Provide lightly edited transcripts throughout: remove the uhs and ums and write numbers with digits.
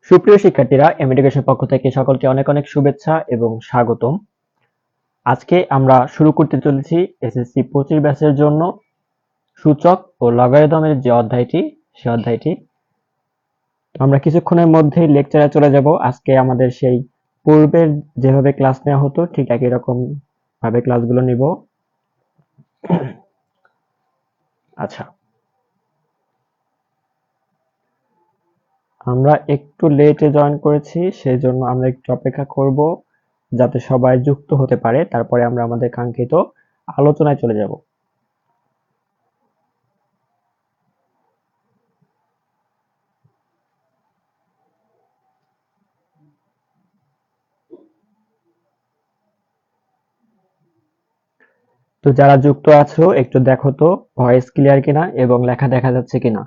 সুপ্রিয় শিক্ষার্থীরা, M education পক্ষ থেকে সকলকে অনেক অনেক শুভেচ্ছা এবং স্বাগতম। আজকে আমরা শুরু করতে চলেছি এসএসসি 25 ব্যাচের জন্য সূচক ও লগারিদমের যে অধ্যায়টি, সে অধ্যায়টি আমরা কিছুক্ষণের মধ্যেই লেকচারে চলে যাব। আজকে আমাদের সেই পূর্বের যেভাবে ক্লাস নেওয়া হতো ঠিক একই রকম ভাবে ক্লাসগুলো নিব। আচ্ছা, আমরা একটু লেটে জয়েন করেছি, সেই জন্য আমরা একটু অপেক্ষা করব যাতে সবাই যুক্ত হতে পারে, তারপরে আমরা আমাদের কাঙ্ক্ষিত আলোচনায় চলে যাব। তো যারা যুক্ত আছো একটু দেখো তো ভয়েস ক্লিয়ার কিনা এবং লেখা দেখা যাচ্ছে কিনা।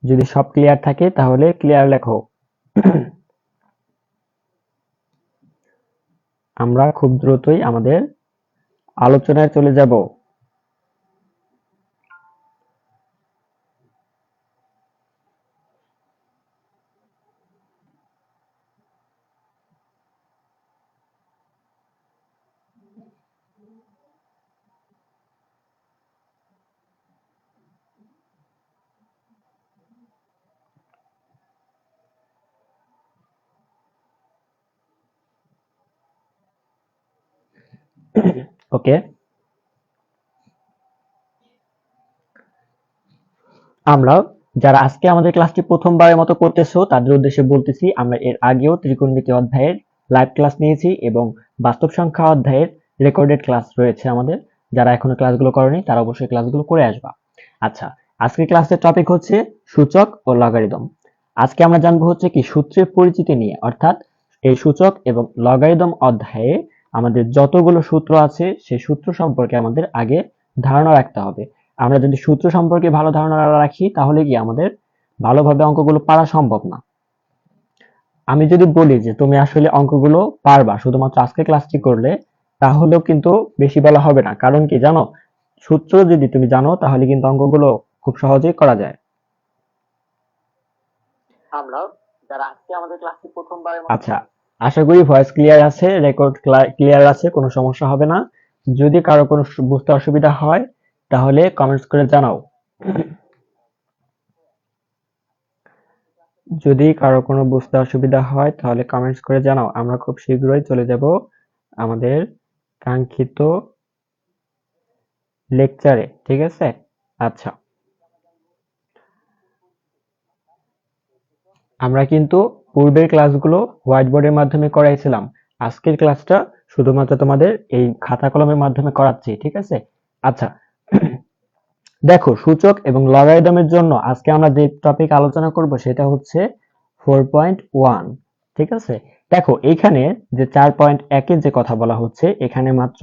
যদি সব ক্লিয়ার থাকে তাহলে ক্লিয়ার লেখো। আমরা খুব দ্রুতই আমাদের আলোচনায় চলে যাব। ওকে, আমরা যারা আজকে আমাদের ক্লাসটি প্রথমবারের মতো করতেছো তাদের উদ্দেশ্যে বলতেছি, আমরা এর আগেও ত্রিকোণমিতি অধ্যায়ের লাইভ ক্লাস নিয়েছি এবং বাস্তব সংখ্যা অধ্যায়ের রেকর্ডেড ক্লাস রয়েছে আমাদের। যারা এখনো ক্লাসগুলো করেনি তারা অবশ্যই ক্লাসগুলো করে আসবা। আচ্ছা, আজকের ক্লাসের টপিক হচ্ছে সূচক ও লগারিদম। আজকে আমরা জানবো হচ্ছে কি সূত্রের পরিচিতি নিয়ে, অর্থাৎ এই সূচক এবং লগারিদম অধ্যায়ে আমাদের যতগুলো সূত্র আছে সেই সূত্র সম্পর্কে আমাদের আগে ধারণা রাখতে হবে। আমরা যদি সূত্র সম্পর্কে ভালো ধারণা না রাখি তাহলে কি আমাদের ভালোভাবে অঙ্কগুলো পারা সম্ভব না। আমি যদি বলি যে তুমি আসলে অঙ্কগুলো পারবা শুধুমাত্র আজকে ক্লাসটি করলে, তাহলেও কিন্তু বেশি বলা হবে না। কারণ কি জানো, সূত্র যদি তুমি জানো তাহলে কিন্তু অঙ্কগুলো খুব সহজেই করা যায়। আমরা যারা আজকে আমাদের ক্লাসটি প্রথমবারের মতো, আচ্ছা, আশা করি ভয়েস ক্লিয়ার আছে, রেকর্ড ক্লিয়ার আছে, কোনো সমস্যা হবে না। যদি কারো কোনো বুঝতে অসুবিধা হয় তাহলে কমেন্টস করে জানাও। যদি কারো কোনো বুঝতে অসুবিধা হয় তাহলে কমেন্টস করে জানাও। আমরা খুব শীঘ্রই চলে যাব আমাদের কাঙ্ক্ষিত লেকচারে, ঠিক আছে? আচ্ছা, আমরা কিন্তু পূর্বের ক্লাসগুলো হোয়াইট বোর্ডের মাধ্যমে করাইছিলাম। আজকের ক্লাসটা শুধুমাত্র তোমাদের এই খাতা কলমের মাধ্যমে করাচ্ছি, ঠিক আছে? আচ্ছা, দেখো সূচক এবং লগারিদমের জন্য আজকে আমরা যে টপিক আলোচনা করব সেটা হচ্ছে 4.1, ঠিক আছে? দেখো এইখানে যে 4.1 এর যে কথা বলা হচ্ছে, এখানে মাত্র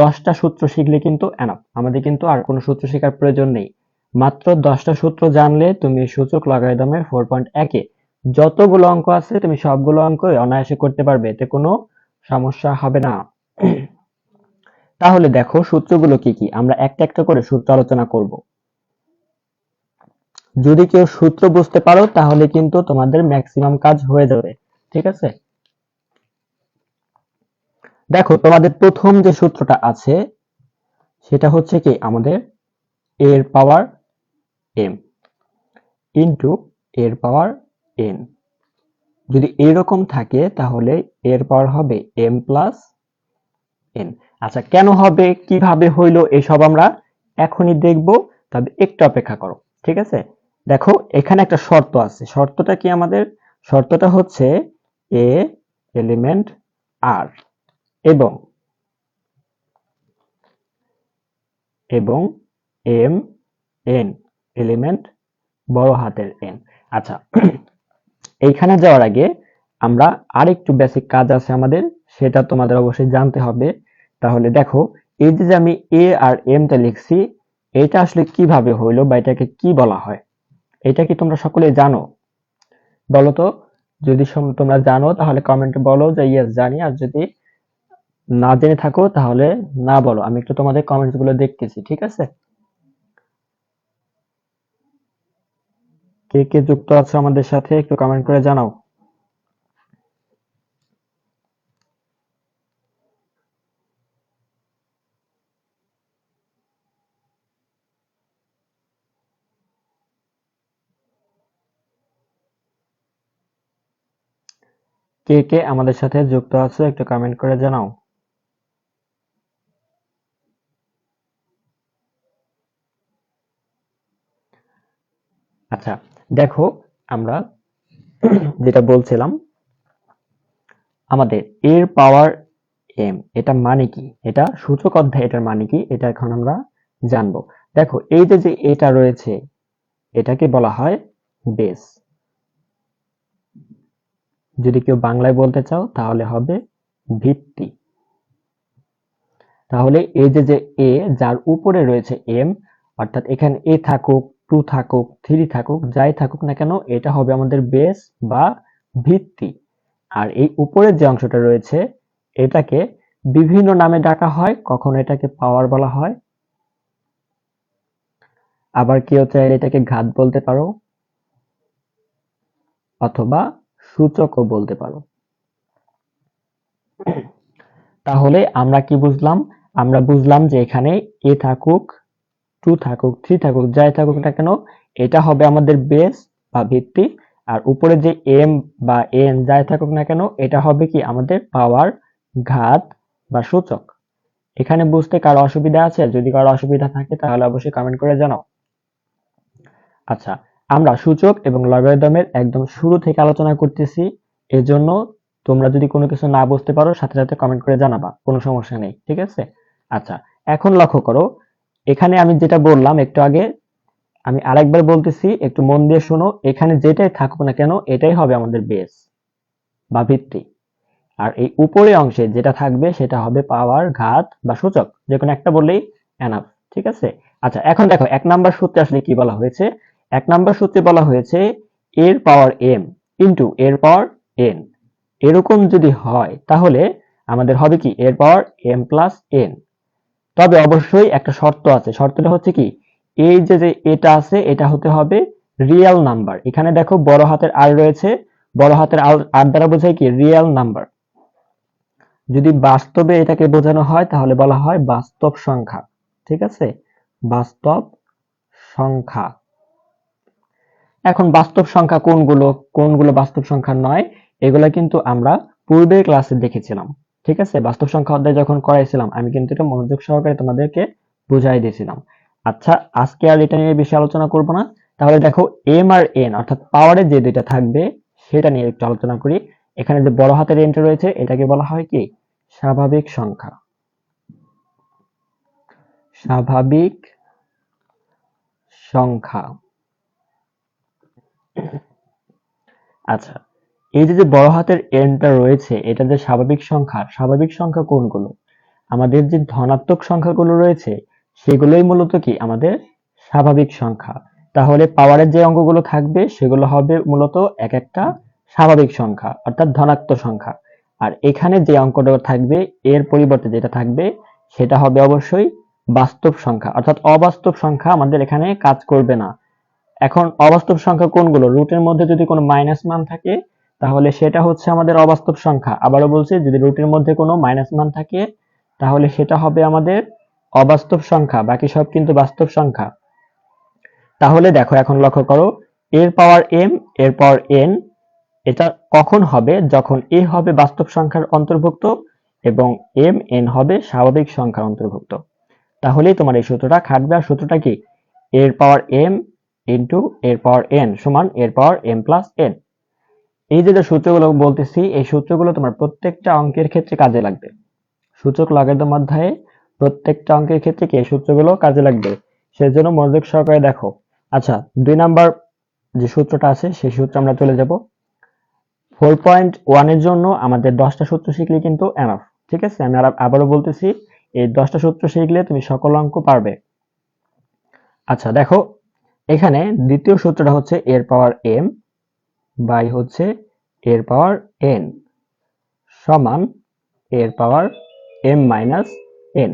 10টা সূত্র শিখলে কিন্তু এনাফ, আমাদের কিন্তু আর কোনো সূত্র শেখার প্রয়োজন নেই। মাত্র 10টা সূত্র জানলে তুমি সূচক লগারিদমের 4.1 এ যতগুলো অঙ্ক আছে তুমি সবগুলো অঙ্ক অনায়াসে করতে পারবে, এতে কোনো সমস্যা হবে না। তাহলে দেখো সূত্রগুলো কি কি, আমরা একটা একটা করে সূত্র আলোচনা করব। যদি কেউ সূত্র বুঝতে পারো তাহলে কিন্তু তোমাদের ম্যাক্সিমাম কাজ হয়ে যাবে, ঠিক আছে? দেখো তোমাদের প্রথম যে সূত্রটা আছে সেটা হচ্ছে কি আমাদের এর পাওয়ার এম ইন্টু এর পাওয়ার এন। যদি এরকম থাকে তাহলে এর পাওয়ার হবে এম প্লাস এন। আচ্ছা, কেন হবে, কিভাবে হইলো, এসব আমরা এখনই দেখব, তবে একটু অপেক্ষা করো, ঠিক আছে? দেখো এখানে একটা শর্ত আছে, শর্তটা কি আমাদের? শর্তটা হচ্ছে এ এলিমেন্ট আর এবং এবং এম এন এলিমেন্ট বড় হাতের এন। আচ্ছা, এইখানে যাওয়ার আগে আমরা আরেকটু বেসিক কাজ আছে আমাদের, সেটা তোমাদের অবশ্যই জানতে হবে। তাহলে দেখো এই যে আমি এ আর এমটা লিখছি, এটা আসলে কিভাবে হইলো বা এটাকে কি বলা হয়, এটা কি তোমরা সকলে জানো? বলো তো, যদি তোমরা জানো তাহলে কমেন্টে বলো যে ইয়েস জানি, আর যদি না জেনে থাকো তাহলে না বলো, আমি একটু তোমাদের কমেন্টস গুলো দেখতেছি, ঠিক আছে? কে কে যুক্ত আছো আমাদের সাথে একটু কমেন্ট করে জানাও। কে কে আমাদের সাথে যুক্ত আছো একটু কমেন্ট করে জানাও। আচ্ছা, দেখো আমরা যেটা বলছিলাম, আমাদের এর পাওয়ার এম এটা মানে কি, এটা সূচক অধ্যায়, এটার মানে কি এটা এখন আমরা জানবো। দেখো এই যে যে এটা রয়েছে, এটাকে বলা হয় বেস। যদি কেউ বাংলায় বলতে চাও তাহলে হবে ভিত্তি। তাহলে এই যে যে এ যার উপরে রয়েছে এম, অর্থাৎ এখানে এ থাকুক, টু থাকুক, থ্রি থাকুক, যাই থাকুক না কেন, এটা হবে আমাদের বেস বা ভিত্তি। আর এই উপরের যে অংশটা রয়েছে এটাকে বিভিন্ন নামে ডাকা হয়। কখনো এটাকে পাওয়ার বলা হয়, আবার কেউ চাইলে এটাকে ঘাত বলতে পারো, অথবা সূচকও বলতে পারো। তাহলে আমরা কি বুঝলাম? আমরা বুঝলাম যে এখানে এ থাকুক, টু থাকুক, থ্রি থাকুক, যাই থাকুক না কেন, এটা হবে আমাদের বেস বা ভিত্তি। আর উপরে যে এম বা এন যাই থাকুক না কেন, এটা হবে কি আমাদের পাওয়ার, ঘাত বা সূচক। এখানে বুঝতে কারো অসুবিধা আছে? যদি কারো অসুবিধা থাকে তাহলে অবশ্যই কমেন্ট করে জানাও। আচ্ছা, আমরা সূচক এবং লগারিদমের একদম শুরু থেকে আলোচনা করতেছি, এজন্য তোমরা যদি কোনো কিছু না বুঝতে পারো সাথে সাথে কমেন্ট করে জানাবা, কোনো সমস্যা নেই, ঠিক আছে? আচ্ছা, এখন লক্ষ্য করো, এখানে আমি যেটা বললাম একটু আগে, আমি আরেকবার বলতেছি, একটু মন দিয়ে শোনো। এখানে যেটাই থাকুক না কেন এটাই হবে আমাদের বেস বা ভিত্তি। আর এই উপরে অংশে যেটা থাকবে সেটা হবে পাওয়ার, ঘাত বা সূচক, যে কোনো একটা বললেই এনাফ, ঠিক আছে? আচ্ছা, এখন দেখো 1 নাম্বার সূত্রে আসলে কি বলা হয়েছে। 1 নাম্বার সূত্রে বলা হয়েছে এর পাওয়ার এম ইন্টু এর পাওয়ার এন। এরকম যদি হয় তাহলে আমাদের হবে কি এর পাওয়ার এম প্লাস এন। তবে অবশ্যই একটা শর্ত আছে, শর্তটা হচ্ছে কি, এই যে যে এটা আছে এটা হতে হবে রিয়েল নাম্বার। এখানে দেখো বড় হাতের আর রয়েছে, বড় হাতের আর দ্বারা বোঝায় কি রিয়েল নাম্বার। যদি বাস্তবে এটাকে বোঝানো হয় তাহলে বলা হয় বাস্তব সংখ্যা, ঠিক আছে? বাস্তব সংখ্যা। এখন বাস্তব সংখ্যা কোনগুলো, কোনগুলো বাস্তব সংখ্যা নয়, এগুলা কিন্তু আমরা পূর্বের ক্লাসে দেখেছিলাম, ঠিক আছে? বাস্তব সংখ্যা অধ্যায় যখন করাইছিলাম আমি কিন্তু এটা মনোযোগ সহকারে তোমাদেরকে বুঝাই দিয়েছিলাম। আচ্ছা, আজকে আর এটা নিয়ে বেশি আলোচনা করব না। তাহলে দেখো এম আর এন অর্থাৎ পাওয়ারের যে দুইটা থাকবে সেটা নিয়ে একটু আলোচনা করি। এখানে যে বড় হাতের এনটা রয়েছে এটাকে বলা হয় কি স্বাভাবিক সংখ্যা। স্বাভাবিক সংখ্যা। আচ্ছা, এই যে যে বড় হাতের এনটা রয়েছে এটা যে স্বাভাবিক সংখ্যা, স্বাভাবিক সংখ্যা কোনগুলো? আমাদের যে ধনাত্মক সংখ্যাগুলো রয়েছে সেগুলোই মূলত কি আমাদের স্বাভাবিক সংখ্যা। তাহলে পাওয়ারের যে অঙ্কগুলো থাকবে সেগুলো হবে মূলত এক একটা স্বাভাবিক সংখ্যা অর্থাৎ ধনাত্মক সংখ্যা। আর এখানে যে অঙ্কটা থাকবে এর পরিবর্তে যেটা থাকবে সেটা হবে অবশ্যই বাস্তব সংখ্যা, অর্থাৎ অবাস্তব সংখ্যা আমাদের এখানে কাজ করবে না। এখন অবাস্তব সংখ্যা কোনগুলো? রুটের মধ্যে যদি কোনো মাইনাস মান থাকে তাহলে সেটা হচ্ছে আমাদের অবাস্তব সংখ্যা। আবারও বলছি, যদি রুটের মধ্যে কোনো মাইনাস মান থাকে তাহলে সেটা হবে আমাদের অবাস্তব সংখ্যা, বাকি সব কিন্তু বাস্তব সংখ্যা। তাহলে দেখো এখন লক্ষ্য করো, এর পাওয়ার এম এর পাওয়ার এন এটা কখন হবে? যখন এ হবে বাস্তব সংখ্যার অন্তর্ভুক্ত এবং এম এন হবে স্বাভাবিক সংখ্যার অন্তর্ভুক্ত। তাহলেই তোমার এই সূত্রটা খাটবে। আর সূত্রটা কি? এর পাওয়ার এম ইন্টু এর পাওয়ার এন সমান এর পাওয়ার এম প্লাস এন। এই যে সূত্রগুলো বলতেছি এই সূত্রগুলো তোমার প্রত্যেকটা অঙ্কের ক্ষেত্রে কাজে লাগবে। সূচক লগারিদম অধ্যায়ে প্রত্যেকটা অঙ্কের ক্ষেত্রে কি এই সূত্রগুলো কাজে লাগবে, সেজন্য মনোযোগ সহকারে দেখো। আচ্ছা, 2 নাম্বার যে সূত্রটা আছে সেই সূত্রে আমরা চলে যাব। 4.1 এর জন্য আমাদের 10টা সূত্র শিখলে কিন্তু এনাফ, ঠিক আছে? আমি আবারও বলতেছি, এই 10টা সূত্র শিখলে তুমি সকল অঙ্ক পারবে। আচ্ছা দেখো, এখানে দ্বিতীয় সূত্রটা হচ্ছে এর পাওয়ার এম বাই হচ্ছে এর পাওয়ার এন সমান এর পাওয়ার m মাইনাস n।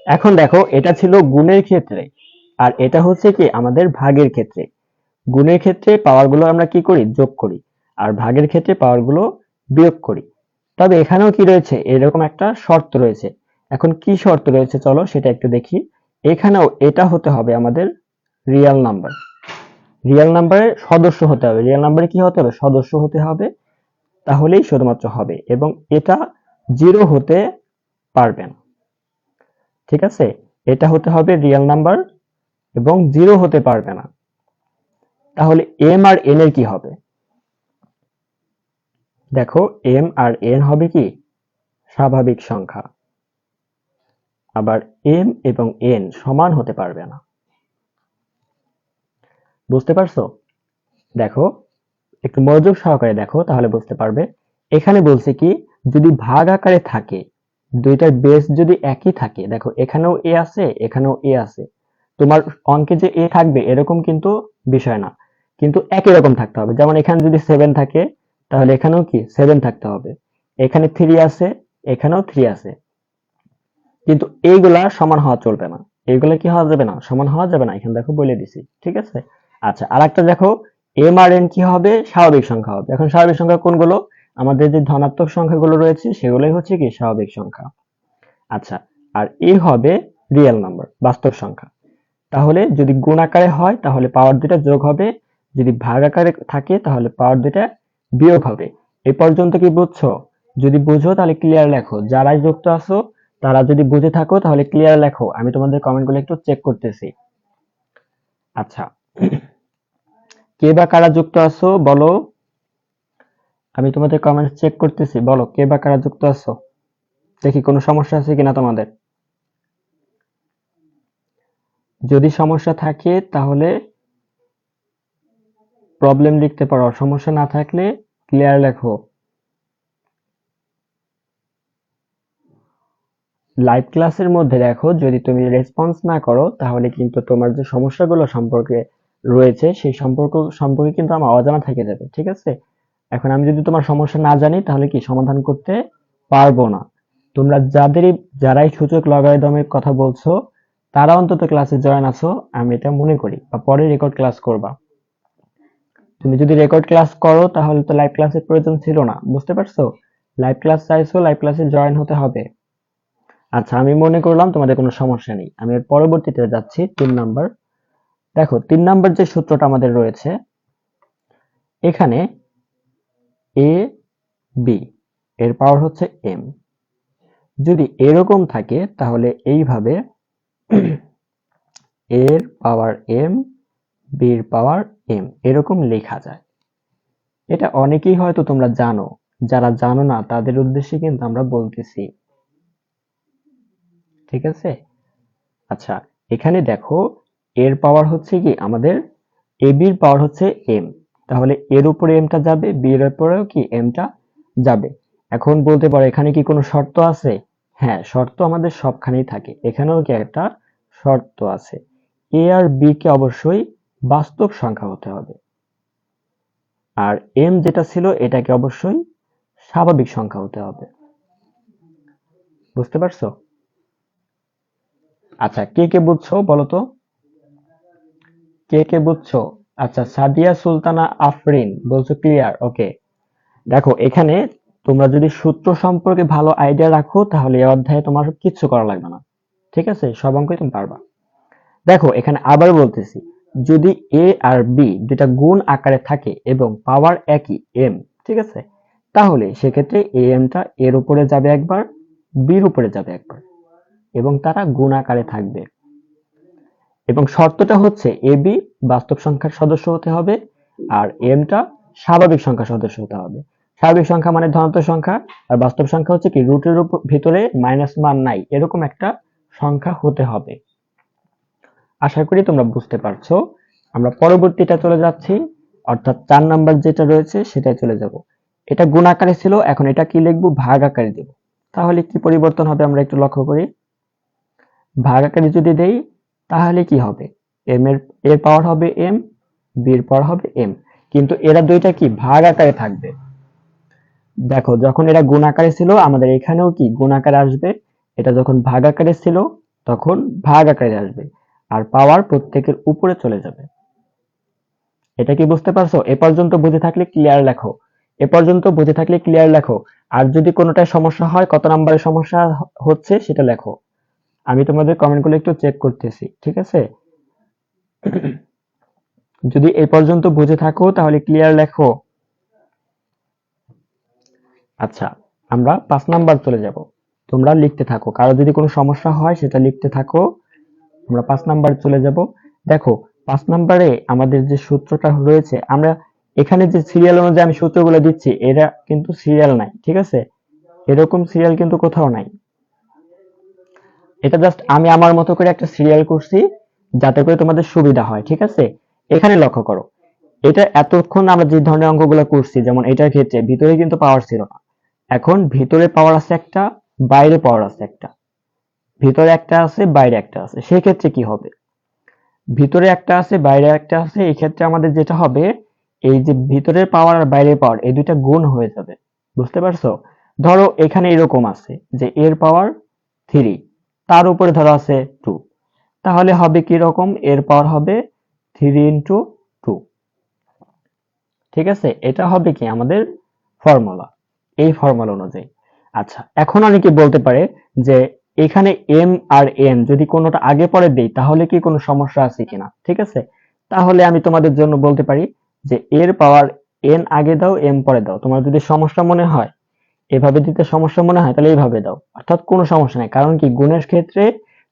এখন দেখো এটা ছিল গুণের ক্ষেত্রে, আর এটা হচ্ছে কি আমাদের ভাগের ক্ষেত্রে। গুণের ক্ষেত্রে পাওয়ারগুলো আমরা কি করি, যোগ করি, আর ভাগের ক্ষেত্রে পাওয়ারগুলো বিয়োগ করি। তবে এখানেও কি রয়েছে, এরকম একটা শর্ত রয়েছে। এখন কি শর্ত রয়েছে চলো সেটা একটু দেখি। এখানেও এটা হতে হবে আমাদের রিয়েল নাম্বার, রিয়েল নাম্বারের সদস্য হতে হবে। রিয়েল নাম্বারে কি হতে হবে, সদস্য হতে হবে, তাহলেই শুধুমাত্র হবে। এবং এটা জিরো হতে পারবে না, ঠিক আছে? এটা হতে হবে রিয়েল নাম্বার এবং জিরো হতে পারবে না। তাহলে এম আর এন এর কি হবে? দেখো এম আর এন হবে কি স্বাভাবিক সংখ্যা, আবার এম এবং এন সমান হতে পারবে না। বুঝতে পারছো? দেখো একটু মনোযোগ সহকারে দেখো, তাহলে বুঝতে পারবে। এখানে বলছে কি, যদি ভাগ আকারে থাকে, দুইটার বেস যদি একই থাকে, দেখো এখানেও এ আছে এখানেও এ আছে, তোমার অঙ্কে যে এ থাকবে এরকম কিন্তু বিষয় না, কিন্তু একই রকম থাকতে হবে। যেমন এখানে যদি 7 থাকে, তাহলে এখানেও কি 7 থাকতে হবে। এখানে 3 আছে, এখানেও 3 আছে, কিন্তু এইগুলা সমান হওয়া চলবে না। এইগুলা কি হওয়া যাবে না, সমান হওয়া যাবে না। এখানে দেখো বলে দিছি, ঠিক আছে? আচ্ছা, আরেকটা দেখো, এম আর এন কি হবে, স্বাভাবিক সংখ্যা হবে। এখন স্বাভাবিক সংখ্যা কোনগুলো, আমাদের যে ধনাত্মক সংখ্যাগুলো রয়েছে সেগুলোই হচ্ছে কি স্বাভাবিক সংখ্যা। আচ্ছা, আর এ হবে রিয়েল নাম্বার, বাস্তব সংখ্যা। তাহলে যদি গুণ আকারে হয় তাহলে পাওয়ার দুটা যোগ হবে, যদি ভাগ আকারে থাকে তাহলে পাওয়ার দুটা বিয়োগ হবে। এই পর্যন্ত কি বুঝছো? যদি বুঝো তাহলে ক্লিয়ার লেখো, যারাই যুক্ত আছো তারা যদি বুঝে থাকো তাহলে ক্লিয়ার লেখো, আমি তোমাদের কমেন্টগুলো একটু চেক করতেছি। আচ্ছা, কে বা কারা যুক্ত আছো বলো, আমি তোমাদের কমেন্ট চেক করতেছি, বলো কে বা কারা যুক্ত আছো, দেখি কোনো সমস্যা আছে কিনা তোমাদের। যদি সমস্যা থাকে তাহলে প্রবলেম লিখতে পারো, সমস্যা না থাকলে ক্লিয়ার লেখো। লাইভ ক্লাসের মধ্যে দেখো, যদি তুমি রেসপন্স না করো তাহলে কিন্তু তোমার যে সমস্যাগুলো সম্পর্কে রয়েছে সেই সম্পর্কে কিন্তু আমার অজানা থেকে যাবে, ঠিক আছে? এখন আমি যদি তোমার সমস্যা না জানি তাহলে কি সমাধান করতে পারবো না। তোমরা যারাই সূচক লগারিদমের কথা বলছো তারা অন্তত ক্লাসে জয়েন আছো, আমি এটা মনে করি, বা পরে রেকর্ড ক্লাস করবা। তুমি যদি রেকর্ড ক্লাস করো তাহলে তো লাইভ ক্লাসের প্রয়োজন ছিল না, বুঝতে পারছো? লাইভ ক্লাস চাইছো, লাইভ ক্লাসে জয়েন হতে হবে। আচ্ছা, আমি মনে করলাম তোমাদের কোনো সমস্যা নেই, আমি এর পরবর্তীতে যাচ্ছি 3 নাম্বার। দেখো 3 নাম্বার যে সূত্রটা আমাদের রয়েছে, এখানে এ বি এর পাওয়ার হচ্ছে এম। যদি এরকম থাকে তাহলে এইভাবে এর পাওয়ার এম, বির পাওয়ার এম, এরকম লেখা যায়। এটা অনেকেই হয়তো তোমরা জানো, যারা জানো না তাদের উদ্দেশ্যে কিন্তু আমরা বলতেছি, ঠিক আছে? আচ্ছা, এখানে দেখো এর পাওয়ার হচ্ছে কি আমাদের এ বির পাওয়ার হচ্ছে এম, তাহলে এর উপরে এমটা যাবে, বি এর উপরেও কি এমটা যাবে। এখন বলতে পারো এখানে কি কোনো শর্ত আছে? হ্যাঁ, শর্ত আমাদের সবখানেই থাকে, এখানেও কি একটা শর্ত আছে। এ আর বি কে অবশ্যই বাস্তব সংখ্যা হতে হবে, আর এম যেটা ছিল এটাকে অবশ্যই স্বাভাবিক সংখ্যা হতে হবে। বুঝতে পারছো? আচ্ছা, কে কে বুঝছো বলো তো, কে কে বুঝছো? আচ্ছা, সাদিয়া সুলতানা আফরিন বলছো ক্লিয়ার, ওকে। দেখো এখানে তোমরা যদি সূত্র সম্পর্কে ভালো আইডিয়া রাখো তাহলে এই অধ্যায়ে তোমার কিচ্ছু করা লাগবে না, ঠিক আছে? সব অঙ্কই তুমি পারবা। দেখো এখানে আবার বলতেছি, যদি এ আর বি দুটা গুণ আকারে থাকে এবং পাওয়ার একই এম, ঠিক আছে, তাহলে সেক্ষেত্রে এ এমটা এর উপরে যাবে একবার, বির উপরে যাবে একবার, এবং তারা গুণ আকারে থাকবে। এবং শর্তটা হচ্ছে এ বি বাস্তব সংখ্যার সদস্য হতে হবে, আর এমটা স্বাভাবিক সংখ্যার সদস্য হতে হবে। স্বাভাবিক সংখ্যা মানে ধনাত্মক সংখ্যা, আর বাস্তব সংখ্যা হচ্ছে কি রুটের ভিতরে মাইনাস মান নাই এরকম একটা সংখ্যা হতে হবে। আশা করি তোমরা বুঝতে পারছো। আমরা পরবর্তীটা চলে যাচ্ছি, অর্থাৎ 4 নাম্বার যেটা রয়েছে সেটাই চলে যাব। এটা গুণ আকারে ছিল, এখন এটা কি লিখবো, ভাগ আকারে দেব। তাহলে কি পরিবর্তন হবে আমরা একটু লক্ষ্য করি। ভাগ আকারে যদি দেই তাহলে কি হবে, এর পাওয়ার হবে এম, বি এর পাওয়ার হবে এম, কিন্তু এরা দুইটা কি ভাগ আকারে থাকবে। দেখো, যখন এটা গুণ আকারে ছিল আমাদের এখানেও কি গুণ আকারে আসবে, এটা যখন ভাগ আকারে ছিল তখন ভাগ আকারে আসবে, আর পাওয়ার প্রত্যেকের উপরে চলে যাবে। এটা কি বুঝতে পারছো? এ পর্যন্ত বুঝে থাকলে ক্লিয়ার লেখো, এ পর্যন্ত বুঝে থাকলে ক্লিয়ার লেখো। আর যদি কোনোটায় সমস্যা হয়, কত নাম্বারের সমস্যা হচ্ছে সেটা লেখো। আমি তোমাদের কমেন্টগুলো একটু চেক করতেছি, ঠিক আছে? যদি এই পর্যন্ত বুঝে থাকো তাহলে ক্লিয়ার লেখো। আচ্ছা, আমরা 5 নাম্বার চলে যাব। তোমরা লিখতে থাকো, কারো যদি কোনো সমস্যা হয় সেটা লিখতে থাকো। আমরা 5 নাম্বার চলে যাব। দেখো, 5 নাম্বারে আমাদের যে সূত্রটা রয়েছে, আমরা এখানে যে সিরিয়াল অনুযায়ী আমি সূত্রগুলো দিচ্ছি, এরা কিন্তু সিরিয়াল নাই, ঠিক আছে? এরকম সিরিয়াল কিন্তু কোথাও নাই। এটা জাস্ট আমি আমার মতো করে একটা সিরিয়াল করছি, যাতে করে তোমাদের সুবিধা হয়, ঠিক আছে? এখানে লক্ষ্য করো, এটা এতক্ষণ আমরা যে ধরনের অঙ্কগুলো করছি, যেমন এটার ক্ষেত্রে ভিতরে কিন্তু পাওয়ার ছিল না, এখন ভিতরে পাওয়ার আছে একটা, বাইরে পাওয়ার আছে একটা। ভিতরে একটা আছে, বাইরে একটা আছে, সেক্ষেত্রে কি হবে? ভিতরে একটা আছে, বাইরে একটা আছে, এই ক্ষেত্রে আমাদের যেটা হবে, এই যে ভিতরের পাওয়ার আর বাইরের পাওয়ার এই দুইটা গুণ হয়ে যাবে। বুঝতে পারছো? ধরো এখানে এরকম আছে যে এর পাওয়ার 3, তার উপরে ধরো আছে 2, তাহলে হবে কি রকম? এর পাওয়ার হবে 3 ইন্টু 2, ঠিক আছে? এটা হবে কি আমাদের ফর্মুলা, এই ফর্মুলা অনুযায়ী। আচ্ছা, এখন অনেকে বলতে পারে যে এখানে এম আর এন যদি কোনোটা আগে পরে দেই তাহলে কি কোনো সমস্যা আছে কিনা, ঠিক আছে? তাহলে আমি তোমাদের জন্য বলতে পারি যে এর পাওয়ার এন আগে দাও, এম পরে দাও। তোমার যদি সমস্যা মনে হয়, এভাবে দিতে সমস্যা মনে হয়, তাহলে এইভাবে দাও, অর্থাৎ কোনো সমস্যা নাই। কারণ কি, গুণের ক্ষেত্রে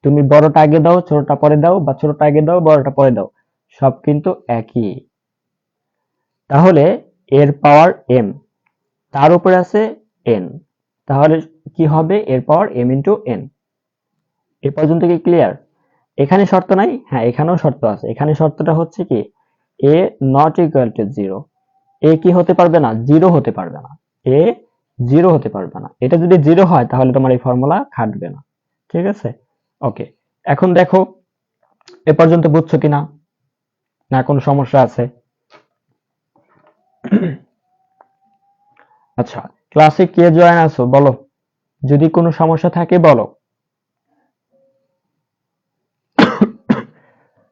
তুমি বড়টা আগে দাও, ছোটটা পরে দাও, বা ছোটটা আগে দাও, বড়টা পরে দাও, সব কিন্তু একই। তাহলে এর পাওয়ার এম, তার উপরে আছে এন, তাহলে কি হবে? এর পাওয়ার এম ইন্টু এন। এ পর্যন্ত কি ক্লিয়ার? এখানে শর্ত নাই? হ্যাঁ, এখানেও শর্ত আছে। এখানে শর্তটা হচ্ছে কি, এ নট ইকুয়াল টু জিরো। এ কি হতে পারবে না? জিরো হতে পারবে না। এ জিরো হতে পারবে না। এটা যদি জিরো হয় তাহলে তোমার এই ফর্মুলা খাটবে না, ঠিক আছে? ওকে, এখন দেখো এ পর্যন্ত বুঝছো কিনা, না কোনো সমস্যা আছে? আচ্ছা, ক্লাসে কে জয়েন আছো বলো, যদি কোনো সমস্যা থাকে বলো।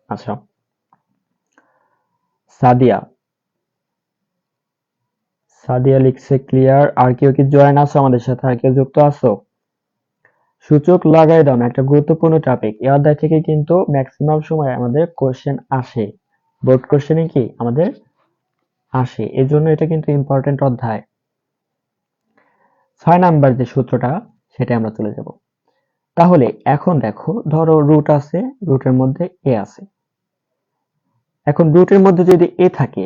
আচ্ছা, সাদিয়া, সাদিয়া লিখছে ক্লিয়ার। আর কেউ কি জয়েন আছো আমাদের সাথে? আর কেউ যুক্ত আছো? সূচক লাগাই দাও না, একটা গুরুত্বপূর্ণ টপিক। এই অধ্যায় থেকে কিন্তু ম্যাক্সিমাম সময় আমাদের কোশ্চেন আসে, বোর্ড কোশ্চেনে কি আমাদের আসে, এজন্য এটা কিন্তু ইম্পর্টেন্ট অধ্যায়। 6 নাম্বার যে সূত্রটা, সেটা আমরা চলে যাব। তাহলে এখন দেখো, ধরো রুট আছে, রুটের মধ্যে এ আছে। এখন রুটের মধ্যে যদি এ থাকে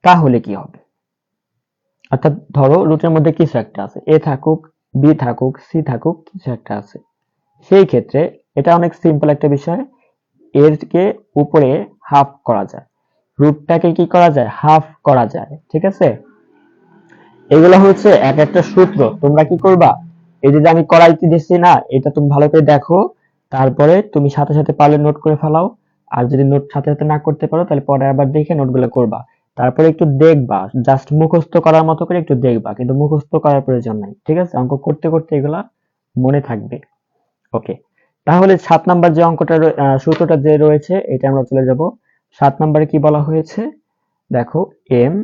তাহলে কি হবে? অর্থাৎ ধরো রুটের মধ্যে কিছু একটা আছে, এ থাকুক, বি থাকুক, সি থাকুক, কিছু একটা আছে। সেই ক্ষেত্রে এটা অনেক সিম্পল একটা বিষয়, এরকে উপরে হাফ করা যায়, রুটটাকে কি করা যায়? হাফ করা যায়, ঠিক আছে? এগুলো হচ্ছে এক একটা সূত্র। তোমরা কি করবা, এই যে যে আমি করাইতে দিচ্ছি না, এটা তুমি ভালো করে দেখো, তারপরে তুমি সাথে সাথে পারলে নোট করে ফেলাও। আর যদি নোট সাথে সাথে না করতে পারো তাহলে পরে আবার দেখে নোটগুলো করবা। তারপরে একটু দেখবা, জাস্ট মুখস্থ করার মতো করে একটু দেখবা, কিন্তু মুখস্থ করার প্রয়োজন নাই, ঠিক আছে? অঙ্ক করতে করতে এগুলা মনে থাকবে। ওকে, তাহলে 7 নাম্বার যে অঙ্কটা সূত্রটা যে রয়েছে, এটা আমরা চলে যাব। 7 নাম্বারে কি বলা হয়েছে দেখো, এম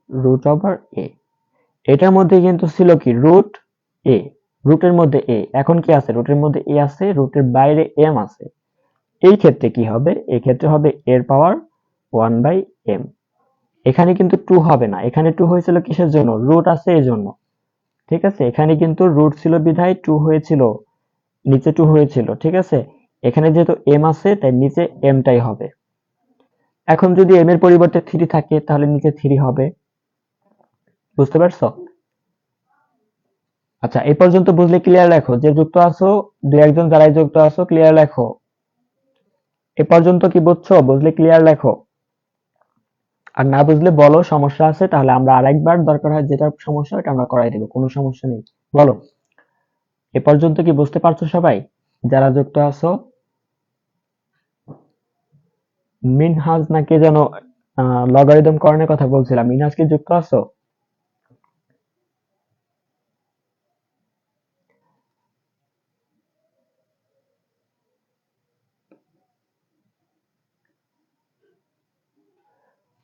রুট ওভার এ। এটার মধ্যে কিন্তু ছিল কি, রুট এ, রুটের মধ্যে এ। এখন কি আছে? রুটের মধ্যে এ আছে, রুটের বাইরে এম আছে। এই ক্ষেত্রে কি হবে? এই ক্ষেত্রে হবে এর পাওয়ার 1/m। এখানে কিন্তু 2 হবে না, এখানে 2 হয়েছিল কিসের জন্য? রুট আছে এই জন্য, ঠিক আছে? এখানে কিন্তু রুট ছিল বিধায় 2 হয়েছিল, নিচে 2 হয়েছিল, ঠিক আছে? এখানে যেহেতু m আছে তাই নিচে m টাই হবে। এখন যদি m এর পরিবর্তে 3 থাকে তাহলে নিচে 3 হবে। বুঝতে পারছো? আচ্ছা, এই পর্যন্ত বুঝলে ক্লিয়ার লেখো। যে যুক্ত আছো, দুই একজন যারাই যুক্ত আছো ক্লিয়ার লেখো। এ পর্যন্ত কি বুঝছো? বুঝলে ক্লিয়ার লেখো। আর না বুঝলে বলো সমস্যা আছে, তাহলে আমরা আরেকবার দরকার হয় যেটা সমস্যা ওটা আমরা করাই দেবো, কোনো সমস্যা নেই। বলো, এ পর্যন্ত কি বুঝতে পারছো সবাই যারা যুক্ত আছো? মিনহাজ নাকি যেন লগারিদম করণের কথা বলছিলাম, মিনহাজ কি যুক্ত আছো?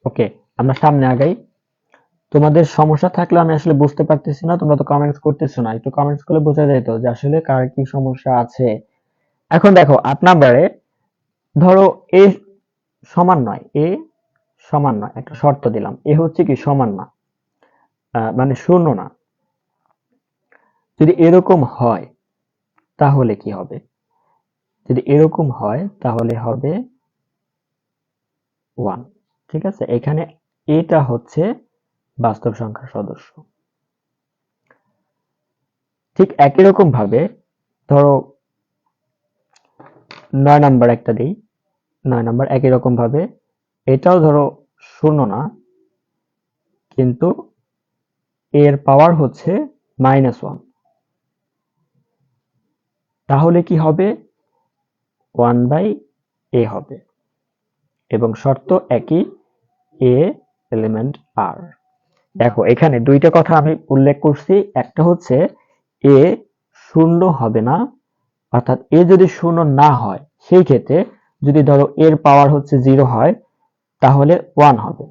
ওকে, আমরা সামনে আগাই। তোমাদের সমস্যা থাকলে আমি আসলে বুঝতে পারতেছি না, তোমরা তো কমেন্টস করতেছো না, একটু কমেন্টস করলে বোঝা যেত যে আসলে কার কি সমস্যা আছে। এখন দেখো 8 নাম্বারে, ধরো এ সমান নয়, এ সমান নয়, একটা শর্ত দিলাম, এ হচ্ছে কি সমান না, মানে শূন্য না। যদি এরকম হয় তাহলে কি হবে? যদি এরকম হয় তাহলে হবে 1। ঠিক আছে, এখানে এটা হচ্ছে বাস্তব সংখ্যার সদস্য। ঠিক একই রকম ভাবে ধরো 9 নাম্বার একটা দিই, 9 নাম্বার একই রকম ভাবে এটাও ধরো শূন্য না, কিন্তু এর পাওয়ার হচ্ছে -1, তাহলে কি হবে? 1/a হবে, এবং শর্ত একই, a এলিমেন্ট r। দেখো এখানে দুইটা কথা আমি উল্লেখ করছি, একটা হচ্ছে এ শূন্য হবে না, অর্থাৎ এ যদি শূন্য না হয় সেই ক্ষেত্রে যদি ধরো এর পাওয়ার হচ্ছে 0 হয় তাহলে 1 হবে।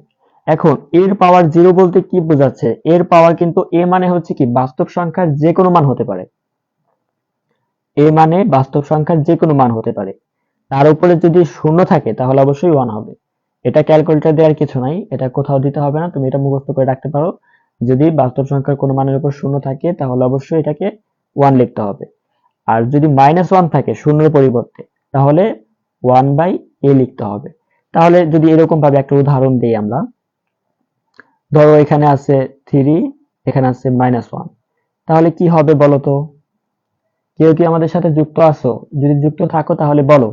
এখন এর পাওয়ার 0 বলতে কি বোঝাচ্ছে? এর পাওয়ার কিন্তু এ মানে হচ্ছে কি বাস্তব সংখ্যার যে কোনো মান হতে পারে, এ মানে বাস্তব সংখ্যার যে কোনো মান হতে পারে, তার উপরে যদি শূন্য থাকে তাহলে অবশ্যই 1 হবে। এটা ক্যালকুলেটর দেওয়ার কিছু নাই, এটা কোথাও দিতে হবে না, তুমি এটা মুখস্থ করে রাখতে পারো। যদি বাস্তব সংখ্যার কোনো মানের উপর শূন্য থাকে তাহলে অবশ্যই এটাকে 1 লিখতে হবে। আর যদি -1 থাকে শূন্যের পরিবর্তে, তাহলে 1/a লিখতে হবে। তাহলে যদি এরকম ভাবে একটা উদাহরণ দিই আমরা, ধরো এখানে আছে 3, এখানে আছে -1, তাহলে কি হবে বলো তো? কেউ কি আমাদের সাথে যুক্ত আছো? যদি যুক্ত থাকো তাহলে বলো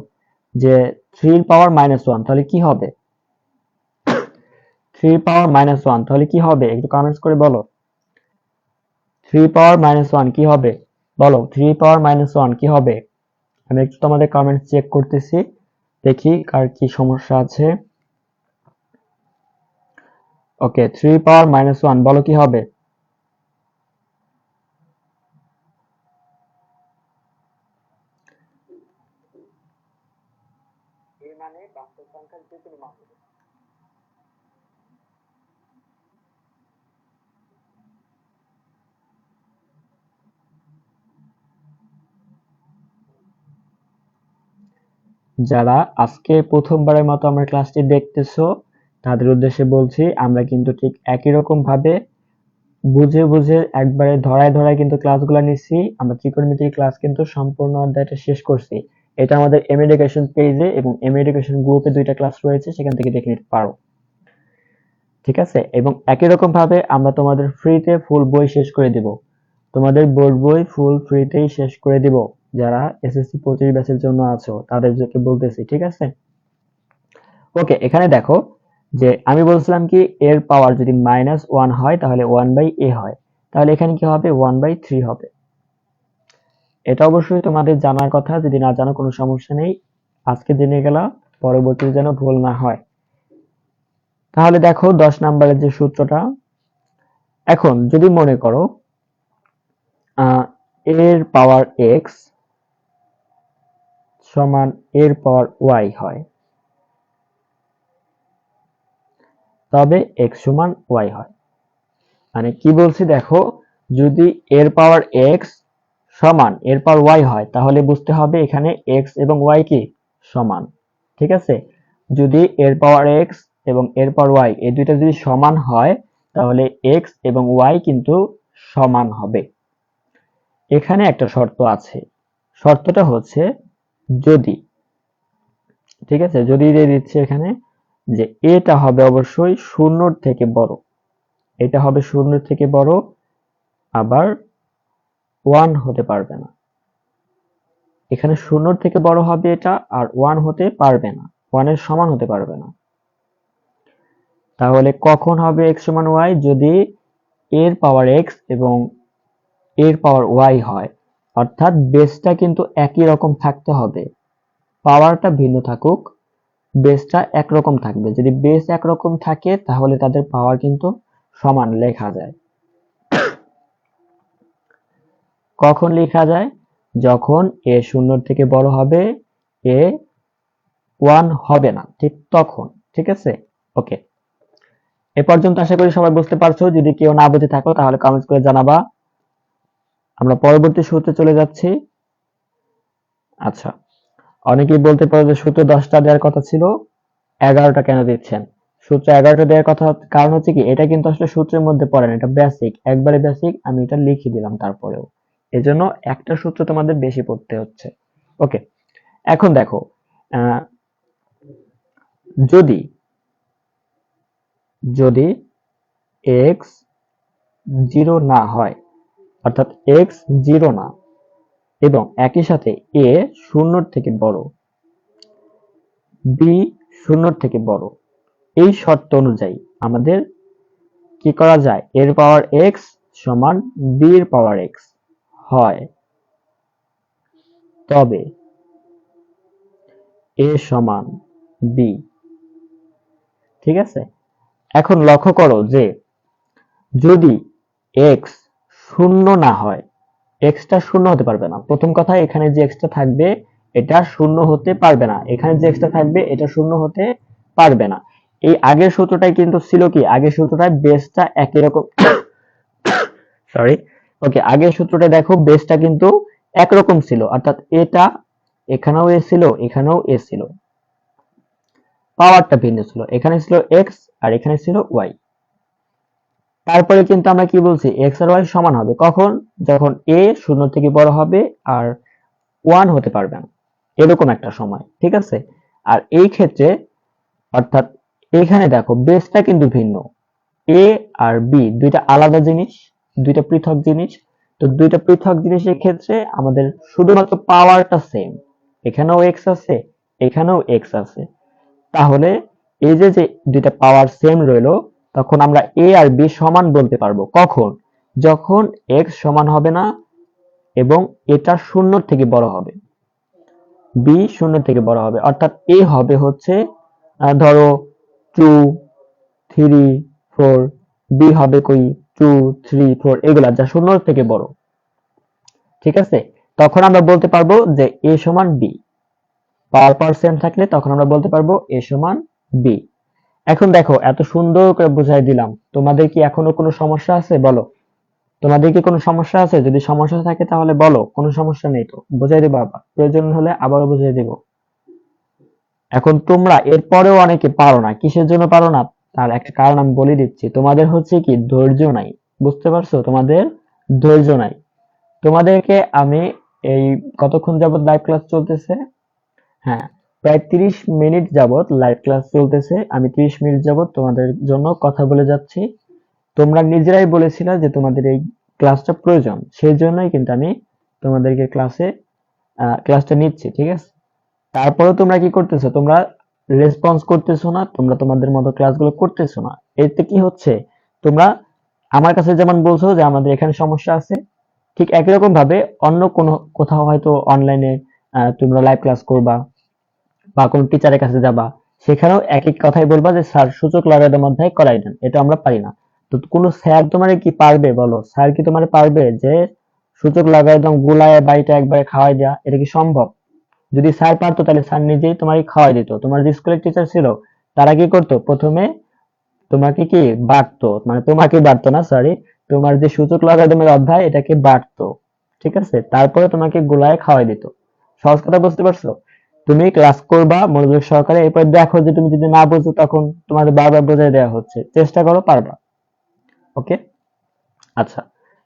যে 3 এর পাওয়ার -1 তাহলে কি হবে? 3 পাওয়ার -1 তাহলে কি হবে? একটু কমেন্টস করে বলো। 3 পাওয়ার -1 কি হবে? বলো 3 পাওয়ার -1 কি হবে? আমি একটু তোমাদের কমেন্টস চেক করতেছি, দেখি কার কি সমস্যা আছে। ওকে, 3 পাওয়ার -1 বলো কি হবে? এর মানে বাস্তব সংখ্যার যে কোনো মান হবে। যারা আজকে প্রথমবারের মতো আমার ক্লাসটি দেখতেছো তাদের উদ্দেশ্যে বলছি, আমরা কিন্তু ঠিক একই রকম ভাবে বুঝে বুঝে একবারে ধরায় ধরায় কিন্তু ক্লাসগুলো নিচ্ছি। আমরা ত্রিকোণমিতির ক্লাস কিন্তু সম্পূর্ণ অধ্যায়টা শেষ করছি। এটা আমাদের এম এডুকেশন পেজে এবং এম এডুকেশন গ্রুপে 2টা ক্লাস রয়েছে, সেখান থেকে দেখে নিতে পারো। ঠিক আছে, এবং একই রকম ভাবে আমরা তোমাদের ফ্রিতে ফুল বই শেষ করে দিব। তোমাদের বোর্ড বই ফুল ফ্রিতেই শেষ করে দিব। যারা এসএসসি 25 ব্যাচের জন্য আছো তাদেরকে বলতেছি, ঠিক আছে? ওকে, এখানে দেখো যে আমি বলছিলাম কি এর পাওয়ার যদি -1 হয় তাহলে 1/a হয়, তাহলে এখানে কি হবে? 1/3 হবে। এটা অবশ্যই তোমাদের জানার কথা, যদি না জানো কোনো সমস্যা নেই, আজকে জেনে গেলা, পরবর্তীতে যেন ভুল না হয়। তাহলে দেখো 10 নাম্বারের যে সূত্রটা, এখন যদি মনে করো এর পাওয়ার x সমান এর পাওয়ার y হয়, তবে x সমান y হয়। মানে কি বলছি দেখো, যদি এর পাওয়ার x সমান এর পাওয়ার y হয় তাহলে বুঝতে হবে এখানে x এবং y কি সমান। ঠিক আছে, যদি এর পাওয়ার x এবং এর পাওয়ার y এই দুইটা যদি সমান হয় তাহলে x এবং y কিন্তু সমান হবে। এখানে একটা শর্ত আছে, শর্তটা হচ্ছে যদি, ঠিক আছে, যদি দিয়ে দিচ্ছে এখানে যে এটা হবে অবশ্যই শূন্যর থেকে বড়, এটা হবে শূন্যর থেকে বড়, আবার 1 হতে পারবে না। এখানে শূন্যর থেকে বড় হবে এটা, আর 1 হতে পারবে না, 1 এর সমান হতে পারবে না। তাহলে কখন হবে x সমান y? যদি এর পাওয়ার x এবং এর পাওয়ার y হয়, অর্থাৎ বেসটা কিন্তু একই রকম থাকতে হবে, পাওয়ারটা ভিন্ন থাকুক, বেসটা একরকম থাকবে। যদি বেস একরকম থাকে তাহলে তাদের পাওয়ার কিন্তু সমান লেখা যায়। কখন লেখা যায়? যখন এ শূন্যর থেকে বড় হবে, এ 1 হবে না, ঠিক তখন। ঠিক আছে, ওকে। এ পর্যন্ত আশা করি সবাই বুঝতে পারছো। যদি কেউ না বুঝে থাকো তাহলে কমেন্টস করে জানাবা। আমরা পরবর্তী সূত্রে চলে যাচ্ছি। আচ্ছা, অনেকেই বলতে পারো যে সূত্র 10টা দেওয়ার কথা ছিল, 11টা কেন দিচ্ছেন? সূত্র 11টা দেওয়ার কথা কারণ হচ্ছে কি, এটা কিন্তু আসলে সূত্রের মধ্যে পড়ে না, এটা বেসিক, একবারে বেসিক, আমি এটা লিখে দিলাম তারপরেও। এজন্য একটা সূত্র তোমাদের বেশি পড়তে হচ্ছে। ওকে, এখন দেখো, আহ, যদি যদি এক্স জিরো না হয়, অর্থাৎ এক্স জিরো না, এবং একই সাথে এ শূন্যর থেকে বড়, বি শূন্যর থেকে বড়, এই শর্ত অনুযায়ী আমাদের কি করা যায়? এর পাওয়ার এক্স সমান বি এর পাওয়ার এক্স হয়, তবে এ সমান বি। ঠিক আছে, এখন লক্ষ্য করো যে যদি এক্স শূন্য না হয়, এক্সটা শূন্য হতে পারবে না। প্রথম কথা, এখানে যে এক্সটা থাকবে এটা শূন্য হতে পারবে না, এখানে যে এক্সটা থাকবে এটা শূন্য হতে পারবে না। এই আগের সূত্রটাই কিন্তু ছিল কি, আগের সূত্রটায় বেসটা একই রকম, সরি, ওকে, আগের সূত্রটা দেখো বেসটা কিন্তু একরকম ছিল, অর্থাৎ এটা এখানেও এ ছিল, এখানেও এ ছিল, পাওয়ারটা ভিন্ন ছিল, এখানে ছিল এক্স আর এখানে ছিল ওয়াই। তারপরে কিন্তু আমরা কি বলছি, এক্স আর ওয়াই সমান হবে কখন? যখন এ শূন্য থেকে বড় হবে আর ওয়ান হতে পারবে না, এরকম একটা সময়। ঠিক আছে, আর এই ক্ষেত্রে অর্থাৎ এখানে দেখো বেসটা কিন্তু ভিন্ন, এ আর বি দুইটা আলাদা জিনিস, দুইটা পৃথক জিনিস। তো দুইটা পৃথক জিনিসের ক্ষেত্রে আমাদের শুধুমাত্র পাওয়ারটা সেম, এখানেও এক্স আছে, এখানেও এক্স আছে। তাহলে এই যে যে দুইটা পাওয়ার সেম রইলো, তখন আমরা এ আর বি সমান বলতে পারবো কখন? যখন এক্স সমান হবে না এবং এটা শূন্য থেকে বড় হবে, বি শূন্য থেকে বড় হবে, অর্থাৎ এ হবে হচ্ছে ধরো 2, 3, 4, বি হবে কই 2, 3, 4 এগুলা যা শূন্য থেকে বড়। ঠিক আছে, তখন আমরা বলতে পারবো যে এ সমান বি। পাওয়ার সেম থাকলে তখন আমরা বলতে পারবো এ সমান বি। এখন দেখো, এত সুন্দর করে বুঝাই দিলাম, তোমাদের কি এখনো কোনো সমস্যা আছে বলো? তোমাদের কি কোনো সমস্যা আছে? যদি সমস্যা থাকে তাহলে বলো, কোনো সমস্যা নেই তো বুঝাই দেবো, আবার প্রয়োজন হলে আবারও বুঝাই দেবো। এখন তোমরা এরপরেও অনেকে পারো না, কিসের জন্য পারো না? তার একটা কারণ আমি বলে দিচ্ছি, তোমাদের হচ্ছে কি ধৈর্য নাই। বুঝতে পারছো? তোমাদের ধৈর্য নাই। তোমাদেরকে আমি এই কতক্ষণ যাবত লাইভ ক্লাস চলতেছে, হ্যাঁ, প্রায় 30 মিনিট যাবত লাইভ ক্লাস চলতেছে, আমি 30 মিনিট যাবত তোমাদের জন্য কথা বলে যাচ্ছি। তোমরা নিজেরাই বলেছিলে যে তোমাদের এই ক্লাসটা প্রয়োজন, সেই জন্যই কিন্তু আমি তোমাদেরকে ক্লাসটা নিচ্ছি। ঠিক আছে, তারপরেও তোমরা কি করতেছো? তোমরা রেসপন্স করতেছো না, তোমরা তোমাদের মতো ক্লাসগুলো করতেছো না। এতে কি হচ্ছে, তোমরা আমার কাছে যেমন বলছো যে আমাদের এখানে সমস্যা আছে, ঠিক একই রকম ভাবে অন্য কোনো কোথাও হয়তো অনলাইনে তোমরা লাইভ ক্লাস করবা বা কোনো টিচারের কাছে যাবা, সেখানেও একই কথাই বলবা যে স্যার সূচক লগারিদম অধ্যায় করাই দেন, এটা আমরা পারি না। তো কোনো স্যার তোমার কি পারবে বলো? স্যার কি তোমার পারবে যে সূচক লগারিদম গুলায় বাড়িটা একবারে খাওয়াই দেয়া? এটা কি সম্ভব? যদি স্যার পারতো তাহলে স্যার নিজেই তোমাকে খাওয়াই দিত। তোমার যে স্কুলের টিচার ছিল তারা কি করতো, প্রথমে তোমাকে কি বাড়তো, মানে তোমাকে বাড়তো না, সরি, তোমার যে সূচক লগারিদমের অধ্যায় এটাকে বাড়তো। ঠিক আছে, তারপরে তোমাকে গোলায় খাওয়াই দিত। সহজ কথা বুঝতে পারছো? তুমি ক্লাস করবা মনোযোগ সহকারে, এরপর দেখো যে তুমি যদি না বুঝো তখন তোমাদের বারবার বোঝাই দেওয়া হচ্ছে, চেষ্টা করো, পারবা। ওকে, আচ্ছা,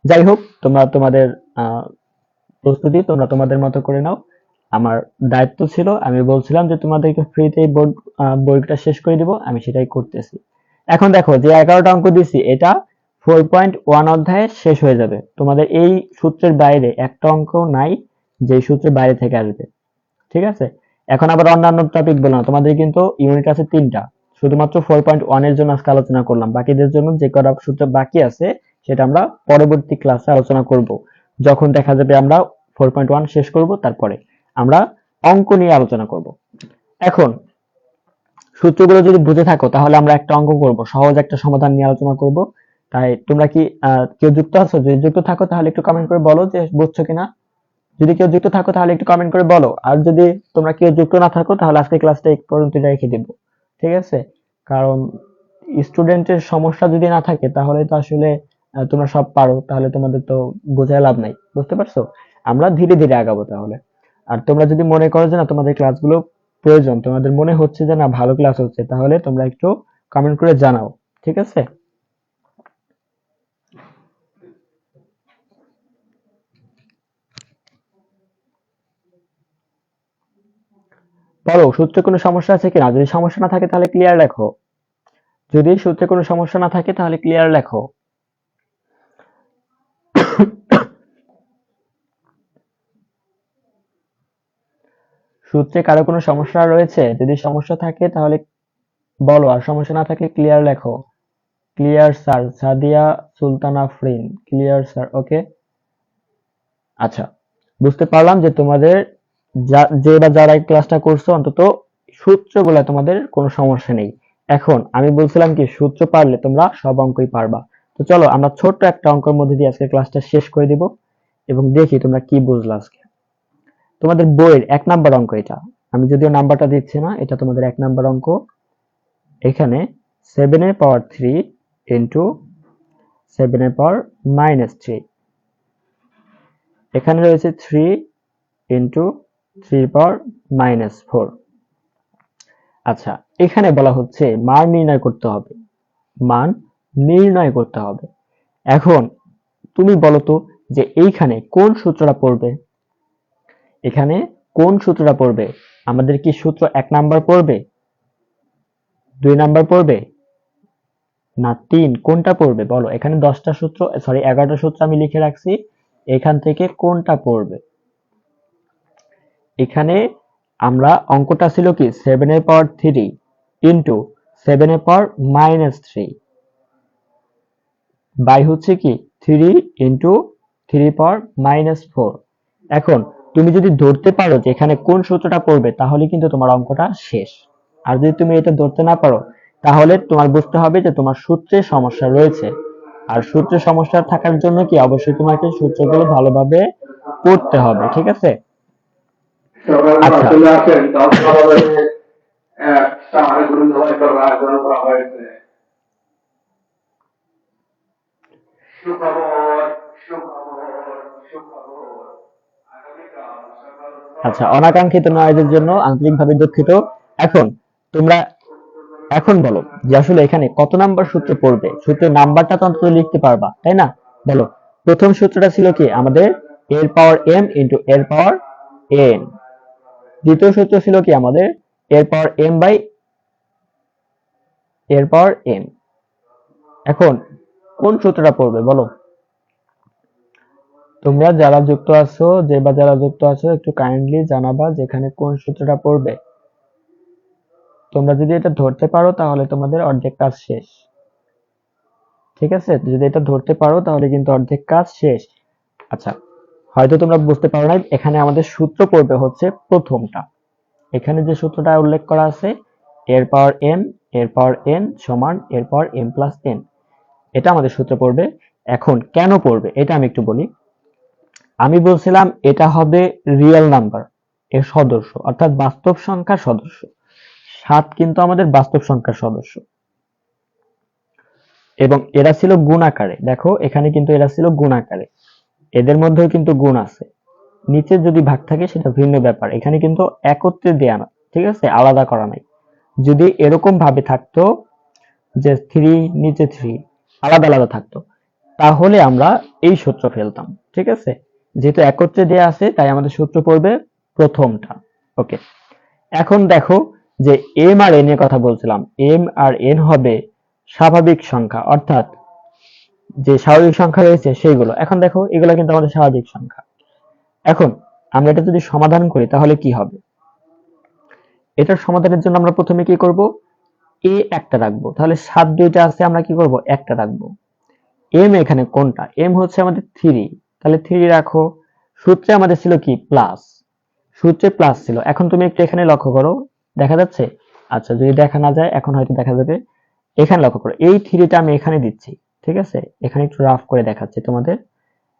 যাই হোক, তোমরা তোমাদের আহ প্রস্তুতি তোমরা তোমাদের মতো করে নাও। আমার দায়িত্ব ছিল, আমি বলছিলাম যে তোমাদেরকে ফ্রিতে বইটা শেষ করে দিব, আমি সেটাই করতেছি। এখন দেখো, যে 11টা অঙ্ক দিছি এটা 4.1 অধ্যায়ে শেষ হয়ে যাবে। তোমাদের এই সূত্রের বাইরে একটা অঙ্ক নাই যে সূত্রের বাইরে থেকে আসবে। ঠিক আছে, এখন আবার অন্যান্য টপিক বললাম, তোমাদের কিন্তু ইউনিট আছে 3টা, শুধুমাত্র 4.1 এর জন্য আজকে আলোচনা করলাম, বাকিদের জন্য যে কটা সূত্র বাকি আছে সেটা আমরা পরবর্তী ক্লাসে আলোচনা করব, যখন দেখা যাবে আমরা 4.1 শেষ করব, তারপরে আমরা অঙ্ক নিয়ে আলোচনা করব। এখন সূত্রগুলো যদি বুঝে থাকো তাহলে আমরা একটা অঙ্ক করব, সহজ একটা সমাধান নিয়ে আলোচনা করব। তাই তোমরা কি কেউ যুক্ত আছো? যদি যুক্ত থাকো তাহলে একটু কমেন্ট করে বলো যে বুঝছো কিনা। যদি কেউ যুক্ত থাকো তাহলে একটু কমেন্ট করে বলো, আর যদি তোমরা কেউ যুক্ত না থাকো তাহলে আজকে ক্লাসটা এই পর্যন্ত রেখে দেব। ঠিক আছে, কারণ স্টুডেন্টের সমস্যা যদি না থাকে তাহলে তো আসলে তোমরা সব পারো, তাহলে তোমাদের তো বোঝায় লাভ নাই, বুঝতে পারছো? আমরা ধীরে ধীরে আগাবো তাহলে। আর তোমরা যদি মনে করো যে না তোমাদের ক্লাসগুলো প্রয়োজন, তোমাদের মনে হচ্ছে যে না ভালো ক্লাস হচ্ছে, তাহলে তোমরা একটু কমেন্ট করে জানাও, ঠিক আছে? বলো সূত্রে কোনো সমস্যা আছে কিনা, যদি সমস্যা না থাকে তাহলে ক্লিয়ার লেখো। যদি সূত্রে কোনো সমস্যা না থাকে তাহলে ক্লিয়ার লেখো। সূত্রে কারো কোনো সমস্যা রয়েছে? যদি সমস্যা থাকে তাহলে বলো, আর সমস্যা না থাকলে ক্লিয়ার লেখো। Clear sir, Sadia Sultana Afrin, clear sir, okay. আচ্ছা, বুঝতে পারলাম যে তোমাদের যে বা যারা এই ক্লাসটা করছো অন্তত সূত্রগুলা তোমাদের কোনো সমস্যা নেই। এখন আমি বলছিলাম কি সূত্র পারলে তোমরা সব অঙ্কই পারবা। তো চলো আমরা ছোট্ট একটা অঙ্কের মধ্যে দিয়ে আজকে ক্লাসটা শেষ করে দিব এবং দেখি তোমরা কি বুঝলা আজকে। তোমাদের বইয়ের 1 নাম্বার অঙ্ক এটা। আমি যদিও নাম্বারটা দিচ্ছি না, এটা তোমাদের 1 নাম্বার অঙ্ক। এখানে 7 এর পাওয়ার 3 ইন্টু 7 এর পাওয়ার -3, এখানে রয়েছে 3 ইন্টু 3 এর পাওয়ার -4। আচ্ছা, এখানে বলা হচ্ছে মান নির্ণয় করতে হবে, মান নির্ণয় করতে হবে। এখন তুমি বলো তো যে এইখানে কোন সূত্রটা পড়বে? এখানে কোন সূত্রটা পড়বে? আমাদের কি সূত্র 1 নাম্বার পড়বে, 2 নাম্বার পড়বে, না 3? কোনটা পড়বে বলো? এখানে 10টা সূত্র, সরি 11টা সূত্র আমি লিখে রাখছি, এখান থেকে কোনটা পড়বে? এখানে আমরা অঙ্কটা ছিল কি 7 এর পাওয়ার 3 ইন্টু 7 এর পাওয়ার -3 বাই হচ্ছে কি 3 ইন্টু 3 পাওয়ার -4। এখন তুমি যদি ধরতে পারো যে এখানে কোন সূত্রটা পড়বে তাহলে কিন্তু তোমার অঙ্কটা শেষ। আর যদি তুমি এটা ধরতে না পারো তাহলে তোমার বুঝতে হবে যে তোমার সূত্রে সমস্যা রয়েছে। আর সূত্রে সমস্যা থাকার জন্য কি অবশ্যই তোমাকে সূত্রগুলো ভালোভাবে পড়তে হবে, ঠিক আছে? আচ্ছা, চলে আসেন একটা গুরুত্বপূর্ণ একটা আয়োজন করা হয়েছে। সুখবর, সুখবর, সুখবর। আগামীকাল সকাল আচ্ছা, অনাকাঙ্ক্ষিত নয়েজের জন্য আন্তরিকভাবে দুঃখিত। এখন তোমরা এখন বলো যে আসলে এখানে কত নাম্বার সূত্র পড়বে? সূত্রের নাম্বারটা তো অন্তত লিখতে পারবা, তাই না? বলো, প্রথম সূত্রটা ছিল কি আমাদের এর পাওয়ার m ইন্টু এর পাওয়ার n। দ্বিতীয় সূত্র ছিল কি আমাদের এর পাওয়ার m বাই এর পাওয়ার n। এখন কোন সূত্রটা পড়বে বলো? তোমরা যারা যুক্ত আছো, যে বা যারা যুক্ত আছো একটু কাইন্ডলি জানাবা যে এখানে কোন সূত্রটা পড়বে। তোমরা যদি এটা ধরতে পারো তাহলে তোমাদের অর্ধেক কাজ শেষ, ঠিক আছে? যদি এটা ধরতে পারো তাহলে কিন্তু অর্ধেক কাজ শেষ। আচ্ছা, হয়তো তোমরা বুঝতে পারো না, এখানে আমাদের সূত্র পড়বে হচ্ছে প্রথমটা। এখানে যে সূত্রটা উল্লেখ করা আছে এর পাওয়ার m এর পাওয়ার n সমান এর পাওয়ার m প্লাস n, এটা আমাদের সূত্র পড়বে। এখন কেন পড়বে এটা আমি একটু বলি। আমি বলছিলাম এটা হবে রিয়েল নাম্বার এর সদস্য, অর্থাৎ বাস্তব সংখ্যার সদস্য। 7 কিন্তু আমাদের বাস্তব সংখ্যার সদস্য এবং এরা ছিল গুণ আকারে। দেখো এখানে কিন্তু এরা ছিল গুণ আকারে, এদের মধ্যেও কিন্তু গুণ আছে। নিচে যদি ভাগ থাকে সেটা ভিন্ন ব্যাপার, এখানে কিন্তু একত্রে দেয়া না, ঠিক আছে, আলাদা করা নাই। যদি এরকম ভাবে থাকতো যে 3 নিচে 3 আলাদা আলাদা থাকতো তাহলে আমরা এই সূত্র ফেলতাম, ঠিক আছে? যেহেতু একত্রে দেয়া আছে তাই আমাদের সূত্র পড়বে প্রথমটা। ওকে, এখন দেখো যে m আর n এর কথা বলছিলাম, m আর n হবে স্বাভাবিক সংখ্যা, অর্থাৎ যে স্বাভাবিক সংখ্যা রয়েছে সেইগুলো। এখন দেখো এগুলো কিন্তু আমাদের স্বাভাবিক সংখ্যা। এখন আমরা এটা যদি সমাধান করি তাহলে কি হবে? এটার সমাধানের জন্য আমরা প্রথমে কি করব? a একটা রাখবো, তাহলে 7 দুইটা আছে, আমরা কি করব? একটা রাখবো। m এখানে কোনটা? m হচ্ছে আমাদের 3, তাহলে 3 রাখো। সূত্রে আমাদের ছিল কি প্লাস, সূত্রে প্লাস ছিল। এখন তুমি একটু এখানে লক্ষ্য করো, দেখা যাচ্ছে? আচ্ছা, যদি দেখা না যায় এখন হয়তো দেখা যাবে। এখানে লক্ষ্য করো, এই 3টা আমি এখানে দিচ্ছি, ঠিক আছে? এখানে একটু রাফ করে দেখাচ্ছি তোমাদের।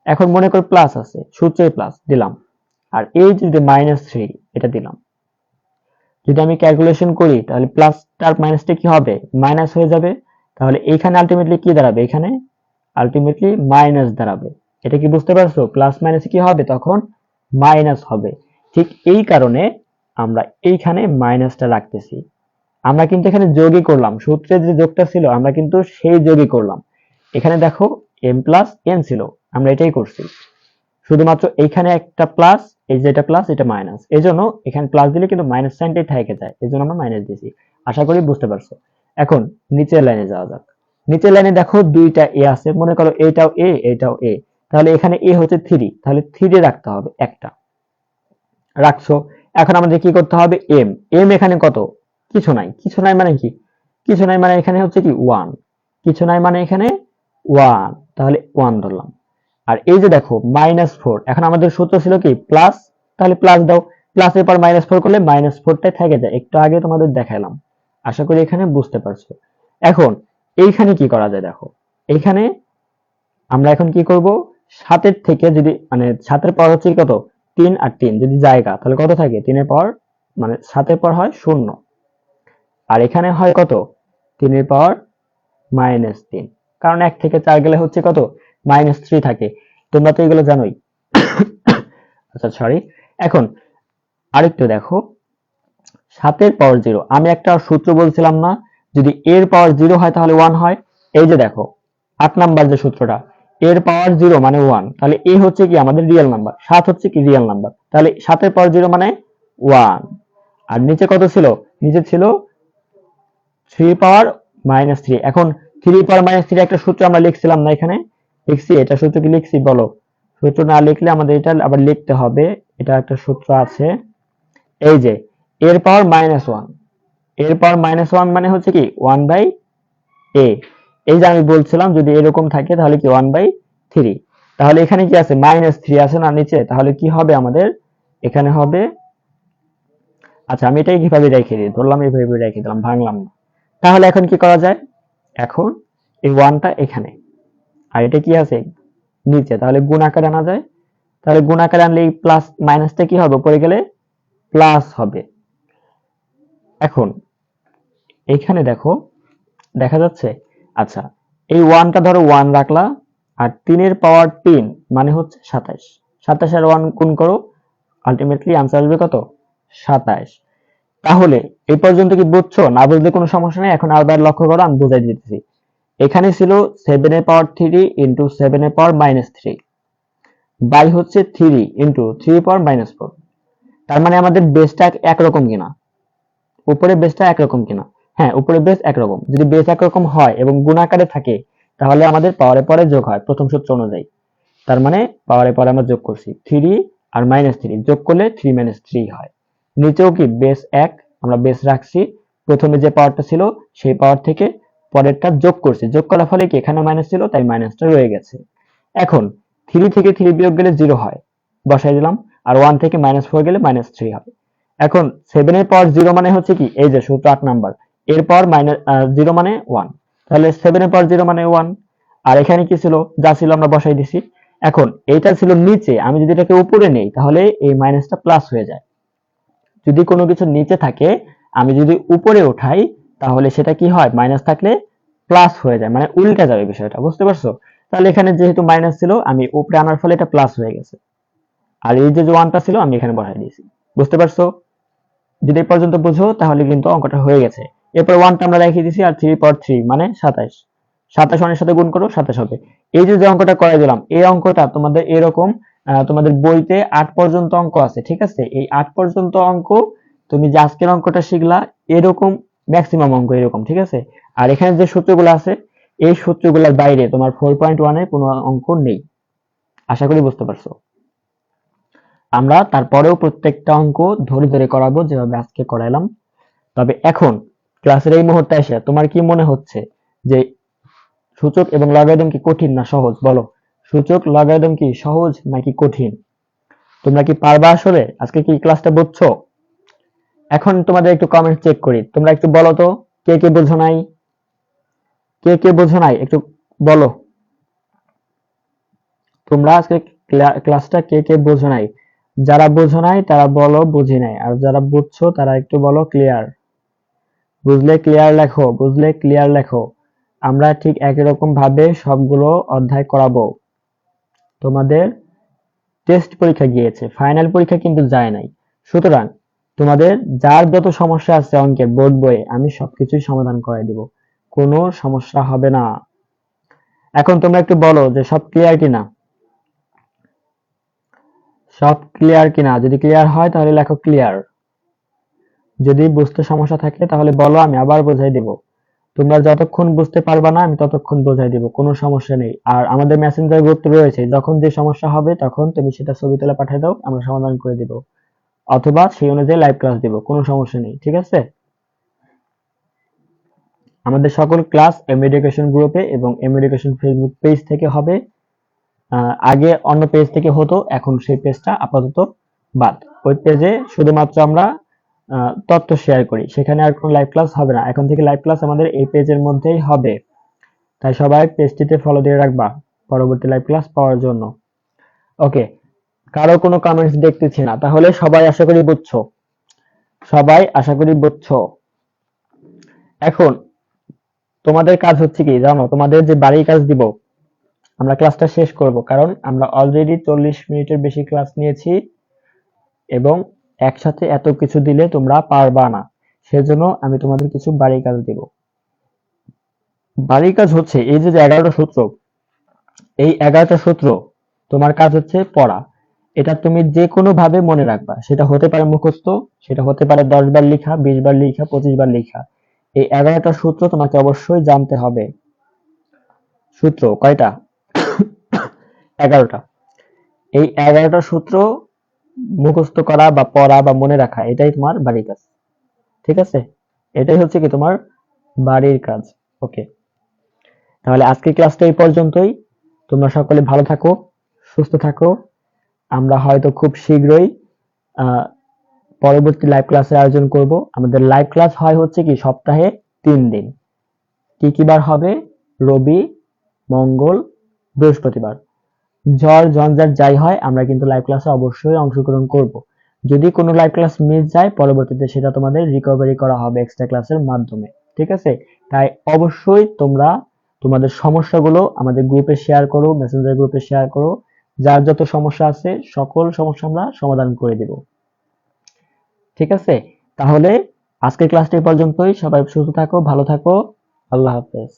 এখন মনে করো প্লাস আছে, সূত্রে প্লাস দিলাম, আর এই যে -3 এটা দিলাম। যদি আমি ক্যালকুলেশন করি তাহলে প্লাসটা আর মাইনাসটা কি হবে? মাইনাস হয়ে যাবে। তাহলে এইখানে আলটিমেটলি কি দাঁড়াবে, এখানে আলটিমেটলি মাইনাস দাঁড়াবে। এটা কি বুঝতে পারছো? প্লাস মাইনাস কি হবে, তখন মাইনাস হবে। ঠিক এই কারণে আমরা এইখানে মাইনাসটা রাখতেছি। আমরা কিন্তু এখানে যোগই করলাম, সূত্রে যে যোগটা ছিল আমরা কিন্তু সেই যোগই করলাম। এখানে দেখো এম প্লাস এন ছিল, আমরা এটাই করছি। শুধুমাত্র এইখানে একটা প্লাস, এই যে এটা প্লাস এটা মাইনাস, এই জন্য এখানে প্লাস দিলে কিন্তু মাইনাস সাইনটাই থেকে যায়, এই জন্য আমরা মাইনাস দিয়েছি। আশা করি বুঝতে পারছো। এখন নিচের লাইনে যাওয়া যাক। নিচের লাইনে দেখো দুইটা এ আছে, মনে করো এইটাও এ এইটাও এ, তাহলে এখানে এ হচ্ছে 3, তাহলে 3 রাখতে হবে একটা, রাখছো। এখন আমাদের কি করতে হবে, এম এম এখানে কত, কিছু নাই। কিছু নাই মানে কি, কিছু নাই মানে এখানে হচ্ছে কি 1, কিছু নাই মানে এখানে 1, তাহলে 1 ধরলাম। আর এই যে দেখো -4, এখন আমাদের সূত্র ছিল কি প্লাস, তাহলে প্লাস দাও, প্লাসের পর -4 করলে -4টাই থেকে যায়, একটু আগে তোমাদের দেখাইলাম। আশা করি এখানে বুঝতে পারছো। এখন এইখানে কি করা যায় দেখো, এইখানে আমরা এখন কি করব, 7 থেকে যদি মানে 7 পাওয়ার হচ্ছে কত, 3 আর 3 যদি জায়গা, তাহলে কত থাকে, 3 পাওয়ার মানে 7 পাওয়ার হয় 0, আর এখানে হয় কত, 3 পাওয়ার -3, কারণ 1 থেকে 4 গেলে হচ্ছে কত, -3 থাকে। তোমরা তো এগুলো জানোই। আচ্ছা সরি। এখন আরেকটু দেখো, 7 পাওয়ার 0, আমি একটা সূত্র বলছিলাম না, যদি এর পাওয়ার 0 হয় তাহলে 1 হয়। এই যে দেখো 8 নাম্বার যে সূত্রটা, এর পাওয়ার 0 মানে 1, তাহলে এ হচ্ছে কি আমাদের রিয়েল নাম্বার, 7 হচ্ছে কি রিয়েল নাম্বার, তাহলে 7 পাওয়ার 0 মানে 1। আর নিচে কত ছিল, নিচে ছিল 3 পাওয়ার -3। এখন 3 পাওয়ার -3 একটা সূত্র আমরা লিখছিলাম না, এখানে লিখছি, এটা সূত্র কি লিখছি বলো? সূত্র না লিখলে আমাদের এটা আবার লিখতে হবে, এটা একটা সূত্র আছে। এই যে এর পাওয়ার -1, এর পাওয়ার -1 মানে হচ্ছে কি 1/a। এই যে আমি বলছিলাম যদি এরকম থাকে তাহলে কি 1/3, তাহলে এখানে কি আছে -3 আছে না নিচে, তাহলে কি হবে আমাদের এখানে হবে, আচ্ছা আমি এটাই কিভাবে রেখে দিই, ধরলাম এইভাবে রেখে দিলাম, ভাঙলাম না। তাহলে এখন কি করা যায়, এখন এই 1টা এখানে আর এটা কি আছে নিচে, তাহলে গুণ আকারে আনা যায়। তাহলে গুণ আকারে আনলে এই প্লাস মাইনাসটা কি হবে, উপরে গেলে প্লাস হবে। এখন এইখানে দেখো দেখা যাচ্ছে, আচ্ছা এই 1টা ধরো 1 রাখলা, আর 3 এর পাওয়ার 3 মানে হচ্ছে 27, 27 আর 1 গুণ করো, আলটিমেটলি আনসার আসবে কত, 27। তাহলে এই পর্যন্ত কি বুঝছো? না বুঝলে কোনো সমস্যা নেই, এখন আবার লক্ষ্য করো, আমি বুঝাই দিতেছি। এখানে ছিল 7 এর পাওয়ার 3 ইন্টু 7 এর পাওয়ার -3 বাই হচ্ছে 3 ইন্টু 3 পাওয়ার -4। তার মানে আমাদের বেসটা একরকম কিনা, উপরে বেসটা একরকম কিনা, হ্যাঁ উপরে বেস একরকম। যদি বেস একরকম হয় এবং গুণাকারে থাকে তাহলে আমাদের পাওয়ারে পরে যোগ হয় প্রথম সূত্র অনুযায়ী। তার মানে পাওয়ারে পরে আমরা যোগ করছি 3 আর -3, যোগ করলে 3 - 3 হয়। নিচেও কি বেস 1, আমরা বেস রাখছি, প্রথমে যে পাওয়ারটা ছিল সেই পাওয়ার থেকে পরেরটা যোগ করছি, যোগ করার ফলে কি এখানে মাইনাস ছিল তাই মাইনাসটা রয়ে গেছে। এখন 3 থেকে 3 বিয়োগ গেলে 0 হয়, বসাই দিলাম, আর 1 থেকে -4 গেলে -3 হবে। এখন 7 এর পাওয়ার 0 মানে হচ্ছে কি, এই যে সূত্র 8 নাম্বার, এর পাওয়ার 0 মানে 1, তাহলে 7 এর পাওয়ার 0 মানে 1। আর এখানে কি ছিল, যা ছিল আমরা বসাই দিছি। এখন এইটা ছিল নিচে, আমি যদি এটাকে উপরে নেই তাহলে এই মাইনাসটা প্লাস হয়ে যায়। যদি কোনো কিছু নিচে থাকে আমি যদি উপরে উঠাই তাহলে সেটা কি হয়, মাইনাস থাকলে প্লাস হয়ে যায়, মানে উল্টে যাবে বিষয়টা, বুঝতে পারছো? তাহলে এখানে যেহেতু মাইনাস ছিল আমি উপরে আনার ফলে এটা প্লাস হয়ে গেছে, আর এই যে 1টা ছিল আমি এখানে বসাই দিয়েছি। বুঝতে পারছো? যদি এই পর্যন্ত বুঝো তাহলে কিন্তু অঙ্কটা হয়ে গেছে। এরপর 1টা আমরা রেখে দিয়েছি, আর 3 পাওয়ার 3 মানে 27, 27 1 এর সাথে গুণ করো 27 হবে। এই যে অঙ্কটা করে দিলাম, এই অঙ্কটা তোমাদের এরকম তোমাদের বইতে 8 পর্যন্ত অঙ্ক আছে, ঠিক আছে? এই 8 পর্যন্ত অঙ্ক তুমি যে আজকের অঙ্কটা শিখলা এরকম ম্যাক্সিমাম অঙ্ক এরকম, ঠিক আছে? আর এখানে যে সূত্রগুলো আছে এই সূত্রগুলোর বাইরে তোমার 4.1 এ কোনো অঙ্ক নেই। আশা করি বুঝতে পারছো। আমরা তারপরেও প্রত্যেকটা অঙ্ক ধরে ধরে করাবো যেভাবে আজকে করাইলাম। তবে এখন ক্লাসের এই মুহূর্তে এসে তোমার কি মনে হচ্ছে যে সূচক এবং লগারিদম কি কঠিন না সহজ, বলো? সূচক লগারিদম কি সহজ নাকি কঠিন? তোমরা কি পারবা আসলে? আজকে কি ক্লাসটা বুঝছো? এখন তোমাদের একটু কমেন্ট চেক করি, তোমরা একটু বলো তো কে কে বোঝো নাই, কে কে বোঝো নাই একটু বলো। তোমরা আজকে ক্লাসটা কে কে বোঝো নাই? যারা বোঝো নাই তারা বলো বুঝি নাই, আর যারা বুঝছো তারা একটু বলো ক্লিয়ার। বুঝলে ক্লিয়ার লেখো, বুঝলে ক্লিয়ার লেখো। আমরা ঠিক একই রকম ভাবে সবগুলো অধ্যায় করাবো। তোমাদের টেস্ট পরীক্ষা গিয়েছে, ফাইনাল পরীক্ষা কিন্তু যায় নাই। সুতরাং তোমাদের যার যত সমস্যা আছে অঙ্কের বোর্ড বইয়ে আমি সবকিছুই সমাধান করে দিব, কোনো সমস্যা হবে না। এখন তোমরা একটু বলো যে সব ক্লিয়ার কিনা, সব ক্লিয়ার কিনা? যদি ক্লিয়ার হয় তাহলে লেখো ক্লিয়ার। যদি বুঝতে সমস্যা থাকে তাহলে বলো, আমি আবার বোঝাই দিব। তোমরা যতক্ষণ বুঝতে পারবা না আমি ততক্ষণ বোঝাই দিব, কোনো সমস্যা নেই। আর আমাদের মেসেঞ্জার গ্রুপ তো রয়েছে, যখন যে সমস্যা হবে তখন তুমি সেটা ছবি তুলে পাঠিয়ে দাও, আমরা সমাধান করে দিব, অথবা সেই অনুযায়ী লাইভ ক্লাস দিব, কোনো সমস্যা নেই, ঠিক আছে? আমাদের সকল ক্লাস এম এডুকেশন গ্রুপে এবং এম এডুকেশন ফেসবুক পেজ থেকে হবে। আগে অন্য পেজ থেকে হতো, এখন সেই পেজটা আপাতত বাদ। ওই পেজে শুধুমাত্র আমরা তথ্য শেয়ার করি, সেখানে আর কোনো লাইভ ক্লাস হবে না। এখন থেকে লাইভ ক্লাস আমাদের এই পেজের মধ্যেই হবে, তাই সবাই পেজটিতে ফলো দিয়ে রাখবা পরবর্তী লাইভ ক্লাস পাওয়ার জন্য। ওকে, কারো কোনো কমেন্টস দেখতেছি না, তাহলে সবাই আশা করি বুঝছো, সবাই আশা করি বুঝছো। এখন তোমাদের কাজ হচ্ছে কি জানো, তোমাদের যে বাড়ির কাজ দিব, আমরা ক্লাসটা শেষ করব, কারণ আমরা অলরেডি 40 মিনিটের বেশি ক্লাস নিয়েছি এবং একসাথে এত কিছু দিলে তোমরা পারবা না। সেজন্য আমি তোমাদের কিছু বাড়ির কাজ দিব। বাড়ির কাজ হচ্ছে এই যে 11টা সূত্র, এই 11টা সূত্র তোমার কাজ হচ্ছে পড়া। এটা তুমি যে কোনো ভাবে মনে রাখবা, সেটা হতে পারে মুখস্থ, সেটা হতে পারে 10 বার লেখা, 20 বার লেখা, 25 বার লেখা। এই 11টা সূত্র তোমাকে অবশ্যই জানতে হবে। সূত্র কয়টা? 11টা। এই 11টা সূত্র মুখস্থ করা বা পড়া বা মনে রাখা, এটাই তোমার বাড়ির কাজ, ঠিক আছে? এটাই হচ্ছে কি তোমার বাড়ির কাজ। ওকে, তাহলে আজকের ক্লাসটা এই পর্যন্তই। তোমরা সকলে ভালো থাকো, সুস্থ থাকো। আমরা হয়তো খুব শীঘ্রই আহ, পরবর্তী লাইভ ক্লাসের আয়োজন করব। আমাদের লাইভ ক্লাস হয় হচ্ছে কি সপ্তাহে 3 দিন। কি কি বার হবে? রবি, মঙ্গল, বৃহস্পতিবার। ঝড় ঝঞ্ঝাট যাই হয় আমরা কিন্তু লাইভ ক্লাসে অবশ্যই অংশগ্রহণ করব। যদি কোনো লাইভ ক্লাস মিস যায় পরবর্তীতে সেটা তোমাদের রিকভারি করা হবে এক্সট্রা ক্লাসের মাধ্যমে, ঠিক আছে? তাই অবশ্যই তোমরা তোমাদের সমস্যাগুলো আমাদের গ্রুপে শেয়ার করো, মেসেঞ্জার গ্রুপে শেয়ার করো। যার যত সমস্যা আছে সকল সমস্যা আমরা সমাধান করে দিব, ঠিক আছে? তাহলে আজকের ক্লাসটি এই পর্যন্তই। সবাই সুস্থ থাকো, ভালো থাকো। আল্লাহ হাফেজ।